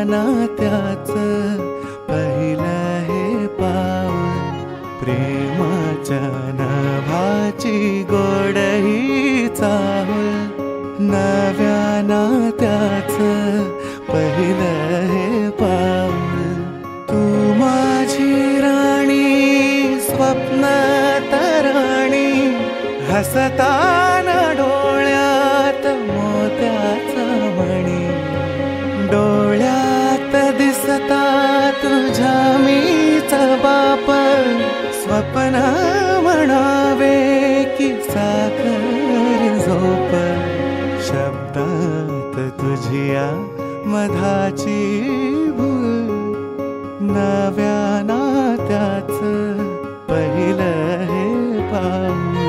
नात्याचं पहिलं हे पाऊल, प्रेमाच्या नभाची गोड ही चाहुल, नव्या नात्याचं पहिलं हे पाऊल. तू माझी राणी स्वप्न तराणी, हसताना डोळ्यात मोत्याचा मणी, डोळ्यात दिसता तुझ्या मीच बाप, स्वप्न म्हणावे की साखर झोप, शब्दात तुझिया मधाची भूल, नव्या नात्याचं पहिलं हे पाऊल.